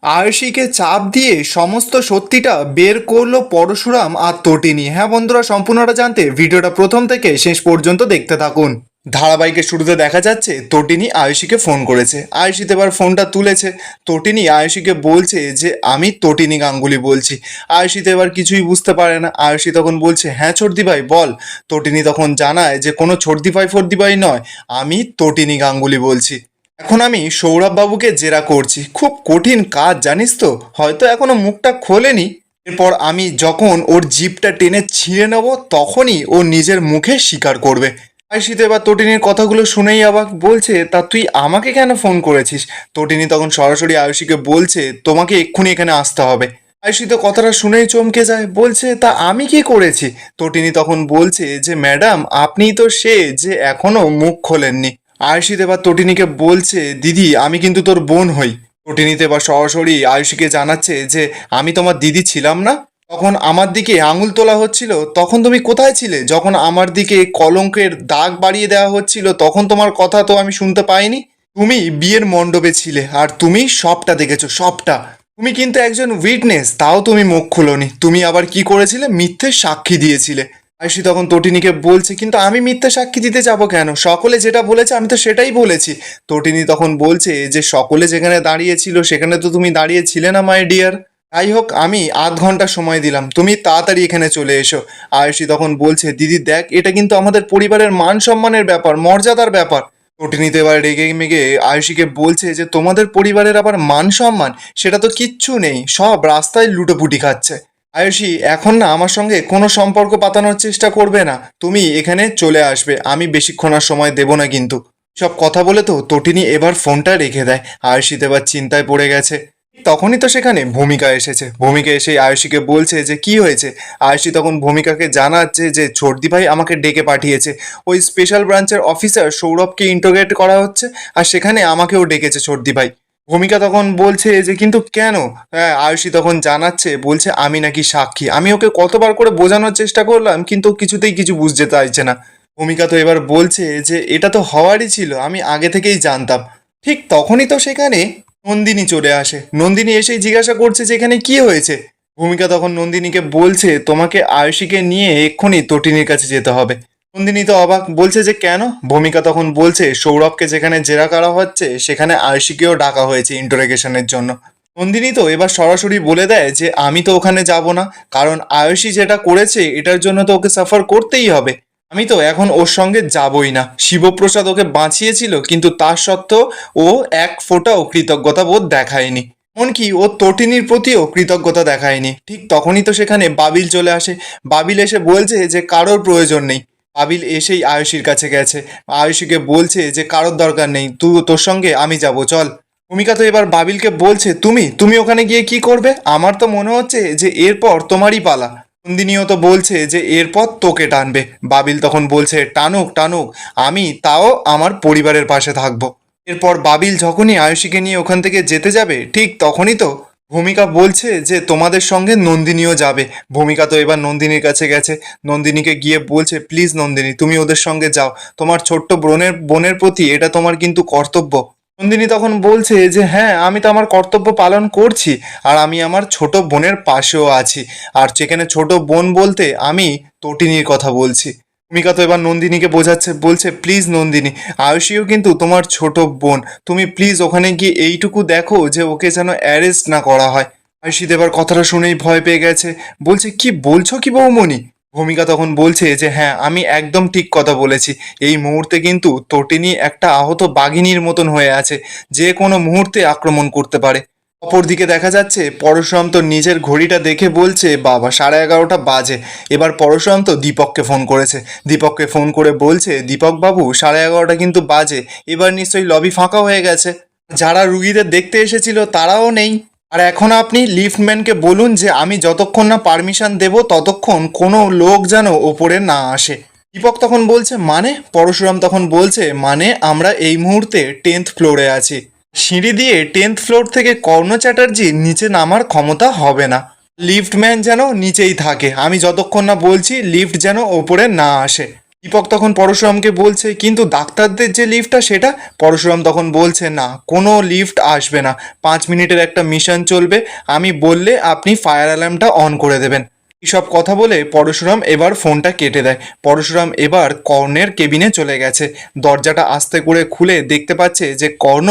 আয়ুষীকে চাপ দিয়ে সমস্ত সত্যিটা বের করলো পরশুরাম আর তটিনী। হ্যাঁ বন্ধুরা, সম্পূর্ণটা জানতে ভিডিওটা প্রথম থেকে শেষ পর্যন্ত দেখতে থাকুন। ধারাবাহিকের শুরুতে দেখা যাচ্ছে তটিনী আয়ুষীকে ফোন করেছে। আয়ুষীতে এবার ফোনটা তুলেছে। তটিনী আয়ুষীকে বলছে যে আমি তটিনী গাঙ্গুলি বলছি। আয়ুষীতে এবার কিছুই বুঝতে পারে না। আয়ুষী তখন বলছে হ্যাঁ ছোটদি ভাই বল। তটিনী তখন জানায় যে কোনো ছোটদি ভাই ফর্দি ভাই নয়, আমি তটিনী গাঙ্গুলি বলছি। এখন আমি সৌরভ বাবুকে জেরা করছি, খুব কঠিন কাজ জানিস তো, হয়তো এখনো মুখটা খোলেনি। এরপর আমি যখন ওর জিভটা টেনে ছিঁড়ে নেব তখনই ও নিজের মুখে স্বীকার করবে। আয়ুষিতে এবার তটিনীর কথাগুলো শুনেই অবাক, বলছে তা তুই আমাকে কেন ফোন করেছিস? তটিনী তখন সরাসরি আয়ুষীকে বলছে তোমাকে এক্ষুনি এখানে আসতে হবে। আয়ুষী তো কথাটা শুনেই চমকে যায়, বলছে তা আমি কি করেছি? তটিনী তখন বলছে যে ম্যাডাম আপনিই তো সে যে এখনো মুখ খোলেননি। আয়ুষিত এবার তটিনীকে বলছে দিদি আমি কিন্তু তোর বোন হই। তটিনীতে এবার সরাসরি আয়ুষীকে জানাচ্ছে যে আমি তোমার দিদি ছিলাম না? তখন আমার দিকে আঙুল তোলা হচ্ছিল তখন তুমি কোথায় ছিলে? যখন আমার দিকে কলঙ্কের দাগ বাড়িয়ে দেওয়া হচ্ছিল তখন তোমার কথা তো আমি শুনতে পাইনি? তুমি বিয়ের মণ্ডপে ছিলে আর তুমি সবটা দেখেছো, সবটা। তুমি কিন্তু একজন উইটনেস, তাও তুমি মুখ খুলোনি। তুমি আবার কি করেছিলে? মিথ্যে সাক্ষী দিয়েছিলে। আয়ুষী তখন তটিনীকে বলছে কিন্তু আমি মিথ্যা সাক্ষী দিতে যাব কেন? সকলে যেটা বলেছে আমি তো সেটাই বলেছি। তটিনী তখন বলছে যে সকলে যেখানে দাঁড়িয়েছিল সেখানে তো তুমি দাঁড়িয়েছিলে না মাই ডিয়ার। যাই হোক আমি আধ ঘন্টা সময় দিলাম, তুমি তাড়াতাড়ি এখানে চলে এসো। আয়ুষী তখন বলছে দিদি দেখ এটা কিন্তু আমাদের পরিবারের মান সম্মানের ব্যাপার, মর্যাদার ব্যাপার। তটিনীতে এবার রেগে মেগে আয়ুষীকে বলছে যে তোমাদের পরিবারের আবার মান সম্মান? সেটা তো কিচ্ছু নেই, সব রাস্তায় লুটোপুটি খাচ্ছে। আয়ুষী এখন না আমার সঙ্গে কোনো সম্পর্ক পাতানোর চেষ্টা করবে না, তুমি এখানে চলে আসবে, আমি বেশিক্ষণ আর সময় দেব না কিন্তু। সব কথা বলে তো তটিনী এবার ফোনটা রেখে দেয়। আয়ুষীতে এবার চিন্তায় পড়ে গেছে। তখনই তো সেখানে ভূমিকা এসেছে। ভূমিকা এসে আয়ুষীকে বলছে যে কি হয়েছে। আয়ুষী তখন ভূমিকাকে জানাচ্ছে যে ছোটদি ভাই আমাকে ডেকে পাঠিয়েছে, ওই স্পেশাল ব্রাঞ্চের অফিসার সৌরভকে ইন্টারোগেট করা হচ্ছে, আর সেখানে আমাকেও ডেকেছে ছোটদি ভাই। ভূমিকা তখন বলছে যে কিন্তু কেন? হ্যাঁ আয়ুষী তখন জানাচ্ছে, বলছে আমি নাকি সাক্ষী। আমি ওকে কতবার করে বোঝানোর চেষ্টা করলাম কিন্তু ও কিছুতেই কিছু বুঝতে চাইছে না। ভূমিকা তো এবার বলছে যে এটা তো হওয়ারই ছিল, আমি আগে থেকেই জানতাম। ঠিক তখনই তো সেখানে নন্দিনী চলে আসে। নন্দিনী এসেই জিজ্ঞাসা করছে যে এখানে কি হয়েছে। ভূমিকা তখন নন্দিনীকে বলছে তোমাকে আয়ুষীকে নিয়ে এক্ষুনি তটিনীর কাছে যেতে হবে। নন্দিনী তো অবাক, বলছে যে কেন? ভূমিকা তখন বলছে সৌরভকে যেখানে জেরা করা হচ্ছে সেখানে আয়ুষীকেও ডাকা হয়েছে ইন্টারোগেশনের জন্য। নন্দিনী তো এবার সরাসরি বলে দেয় যে আমি তো ওখানে যাব না, কারণ আয়ুষী যেটা করেছে এটার জন্য তো ওকে সাফার করতেই হবে। আমি তো এখন ওর সঙ্গে যাবই না। শিবপ্রসাদ ওকে বাঁচিয়েছিল কিন্তু তার সত্ত্বেও ও এক ফোঁটাও কৃতজ্ঞতা বোধ দেখায়নি, এমনকি ও তটিনীর প্রতিও কৃতজ্ঞতা দেখায়নি। ঠিক তখনই তো সেখানে বাবিল চলে আসে। বাবিল এসে বলছে যে কারোর প্রয়োজন নেই। বাবিল এসেই আয়ুষীর কাছে গেছে। আয়ুষীকে বলছে যে কারোর দরকার নেই, তোর সঙ্গে আমি যাব, চল। ভূমিকা তো এবার বাবিলকে বলছে তুমি তুমি ওখানে গিয়ে কি করবে? আমার তো মনে হচ্ছে যে এরপর তোমারই পালা। নন্দিনীও তো বলছে যে এরপর তোকে টানবে। বাবিল তখন বলছে টানুক টানুক, আমি তাও আমার পরিবারের পাশে থাকবো। এরপর বাবিল যখনই আয়ুষীকে নিয়ে ওখান থেকে যেতে যাবে ঠিক তখনই তো ভূমিকা বলছে যে তোমাদের সঙ্গে নন্দিনীও যাবে। ভূমিকা তো এবার নন্দিনীর কাছে গেছে। নন্দিনীকে গিয়ে বলছে প্লিজ নন্দিনী তুমি ওদের সঙ্গে যাও, তোমার ছোট্ট বোনের বোনের প্রতি এটা তোমার কিন্তু কর্তব্য। নন্দিনী তখন বলছে যে হ্যাঁ আমি তো আমার কর্তব্য পালন করছি, আর আমি আমার ছোট বোনের পাশেও আছি। আর যেখানে ছোট বোন বলতে আমি তটিনীর কথা বলছি। ভূমিকা তো এবার নন্দিনীকে বোঝাচ্ছে, বলছে প্লিজ নন্দিনী, আয়ুষীও কিন্তু তোমার ছোট বোন, তুমি প্লিজ ওখানে গিয়ে এইটুকু দেখো যে ওকে যেন অ্যারেস্ট না করা হয়। আয়ুষী এবার কথাটা শুনেই ভয় পেয়ে গেছে, বলছে কি বলছো কি বৌমনি? ভূমিকা তখন বলছে যে হ্যাঁ আমি একদম ঠিক কথা বলেছি। এই মুহূর্তে কিন্তু তটিনী একটা আহত বাঘিনীর মতন হয়ে আছে, যে কোনো মুহূর্তে আক্রমণ করতে পারে। অপরদিকে দেখা যাচ্ছে পরশুরাম তো নিজের ঘড়িটা দেখে বলছে বাবা 11:30 বাজে। এবার পরশুরাম তো দীপককে ফোন করেছে। দীপককে ফোন করে বলছে দীপক বাবু 11:30 কিন্তু বাজে, এবার নিশ্চয়ই লবি ফাঁকা হয়ে গেছে। যারা রুগীদের দেখতে এসেছিল তারাও নেই। আর এখন আপনি লিফটম্যানকে বলুন যে আমি যতক্ষণ না পারমিশন দেব ততক্ষণ কোনো লোক যেন ওপরে না আসে। দীপক তখন বলছে মানে? পরশুরাম তখন বলছে মানে আমরা এই মুহূর্তে 10th ফ্লোরে আছি। সিঁড়ি দিয়ে 10th ফ্লোর থেকে কর্ণ চ্যাটার্জির নিচে নামার ক্ষমতা হবে না। লিফটম্যান যেন নিচেই থাকে, আমি যতক্ষণ না বলছি লিফট যেন ওপরে না আসে। দীপক তখন পরশুরামকে বলছে কিন্তু ডাক্তারদের যে লিফটটা সেটা। পরশুরাম তখন বলছে না, কোনো লিফট আসবে না, 5 মিনিটের একটা মিশন চলবে, আমি বললে আপনি ফায়ার অ্যালার্মটা অন করে দেবেন। এইসব কথা বলে পরশুরাম এবার ফোনটা কেটে দেয়। পরশুরাম এবার কর্ণের কেবিনে চলে গেছে। দরজাটা আস্তে করে খুলে দেখতে পাচ্ছে যে কর্ণ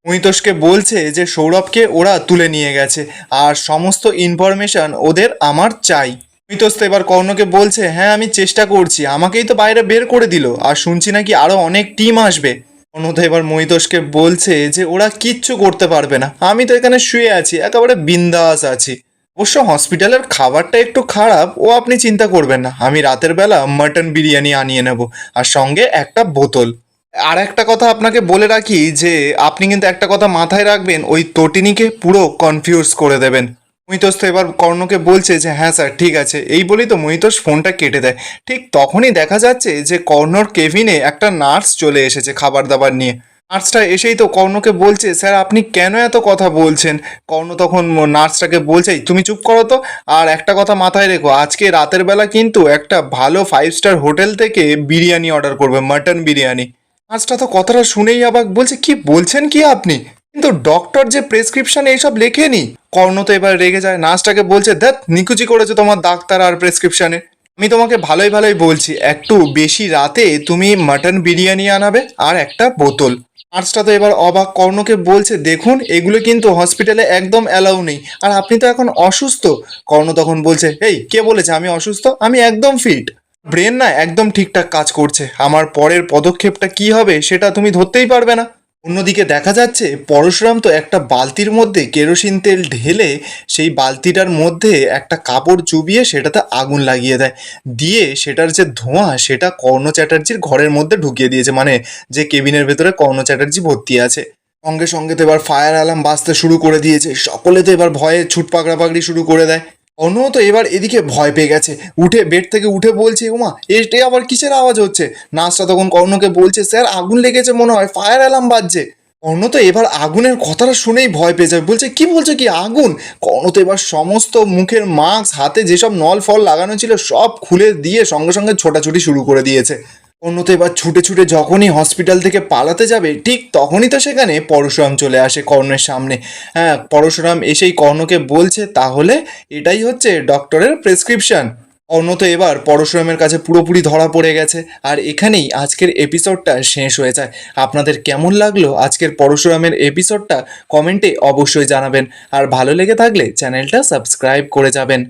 মহিতোষকে বলছে যে সৌরভকে ওরা তুলে নিয়ে গেছে আর সমস্ত ইনফরমেশন ওদের আমার চাই। মহিতোষ তো এবার কর্ণকে বলছে হ্যাঁ আমি চেষ্টা করছি, আমাকেই তো বাইরে বের করে দিল, আর শুনছি নাকি আরো অনেক টিম আসবে। কর্ণ তো এবার মহিতোষকে বলছে যে ওরা কিচ্ছু করতে পারবে না, আমি তো এখানে শুয়ে আছি, একেবারে বিন্দাস আছি। অবশ্য হসপিটালের খাবারটা একটু খারাপ, ও আপনি চিন্তা করবেন না, আমি রাতের বেলা মাটন বিরিয়ানি আনিয়ে নেব, আর সঙ্গে একটা বোতল। আর একটা কথা আপনাকে বলে রাখি যে আপনি কিন্তু একটা কথা মাথায় রাখবেন, ওই তটিনীকে পুরো কনফিউজ করে দেবেন। মহিতোষ তো এবার কর্ণকে বলছে যে হ্যাঁ স্যার ঠিক আছে, এই বলেই তো মহিতোষ ফোনটা কেটে দেয়। ঠিক তখনই দেখা যাচ্ছে যে কর্ণর কেবিনে একটা নার্স চলে এসেছে খাবার দাবার নিয়ে। নার্সটা এসেই তো কর্ণকে বলছে স্যার আপনি কেন এত কথা বলছেন। কর্ণ তখন নার্সটাকে বলছে "এই, তুমি চুপ করো তো, আর একটা কথা মাথায় রেখো, আজকে রাতের বেলা কিন্তু একটা ভালো 5 স্টার হোটেল থেকে বিরিয়ানি অর্ডার করবে, মাটন বিরিয়ানি"। নার্সটা তো কথাটা শুনেই অবাক, বলছে কি বলছেন কি আপনি, কিন্তু ডক্টর যে প্রেসক্রিপশন এইসব লেখেনি। কর্ণ তো এবার রেগে যায়, নার্সটাকে বলছে ধ্যাৎ নিকুচি করেছে তোমার ডাক্তার আর প্রেসক্রিপশনে, আমি তোমাকে ভালোই ভালোই বলছি একটু বেশি রাতে তুমি মাটন বিরিয়ানি আনাবে আর একটা বোতল। নার্সটা তো এবার অবাক, কর্ণকে বলছে দেখুন এগুলো কিন্তু হসপিটালে একদম অ্যালাউ নেই, আর আপনি তো এখন অসুস্থ। কর্ণ তখন বলছে এই কে বলেছে আমি অসুস্থ, আমি একদম ফিট, ব্রেন না একদম ঠিকঠাক কাজ করছে, আমার পরের পদক্ষেপটা কি হবে সেটা তুমি ধরতেই পারবে না। অন্যদিকে দেখা যাচ্ছে পরশুরাম তো একটা বালতির মধ্যে কেরোসিন তেল ঢেলে সেই বালতিটার মধ্যে একটা কাপড় চুবিয়ে সেটাতে আগুন লাগিয়ে দেয়, দিয়ে সেটার যে ধোঁয়া সেটা কর্ণ চ্যাটার্জির ঘরের মধ্যে ঢুকিয়ে দিয়েছে, মানে যে কেবিনের ভেতরে কর্ণ চ্যাটার্জি ভর্তি আছে। সঙ্গে সঙ্গে তো এবার ফায়ার অ্যালার্ম বাজতে শুরু করে দিয়েছে, সকলে তো এবার ভয়ে ছুট পাকড়ি শুরু করে দেয়। অনু তো এবার এদিকে ভয় পেয়ে গেছে, উঠে বেড থেকে উঠে বলছে উমা এ আবার কিসের আওয়াজ হচ্ছে। নার্সটা তখন কর্ণকে বলছে স্যার আগুন লেগেছে মনে হয়, ফায়ার অ্যালার্ম বাজছে। কর্ণ তো এবার আগুনের কথাটা শুনেই ভয় পেয়ে যাবে, বলছে কি বলছে কি আগুন। কর্ণ তো এবার সমস্ত মুখের মাস্ক হাতে যেসব নল ফল লাগানো ছিল সব খুলে দিয়ে সঙ্গে সঙ্গে ছোটাছুটি শুরু করে দিয়েছে। অন্য তো এবার ছুটে ছুটে যখনই হসপিটাল থেকে পালাতে যাবে ঠিক তখনই তো সেখানে পরশুরাম চলে আসে কর্ণের সামনে। হ্যাঁ, পরশুরাম এসেই কর্ণকে বলছে তাহলে এটাই হচ্ছে ডক্টরের প্রেসক্রিপশন। অন্য তো এবার পরশুরামের কাছে পুরোপুরি ধরা পড়ে গেছে, আর এখানেই আজকের এপিসোডটা শেষ হয়ে যায়। আপনাদের কেমন লাগলো আজকের পরশুরামের এপিসোডটা কমেন্টে অবশ্যই জানাবেন, আর ভালো লেগে থাকলে চ্যানেলটা সাবস্ক্রাইব করে যাবেন।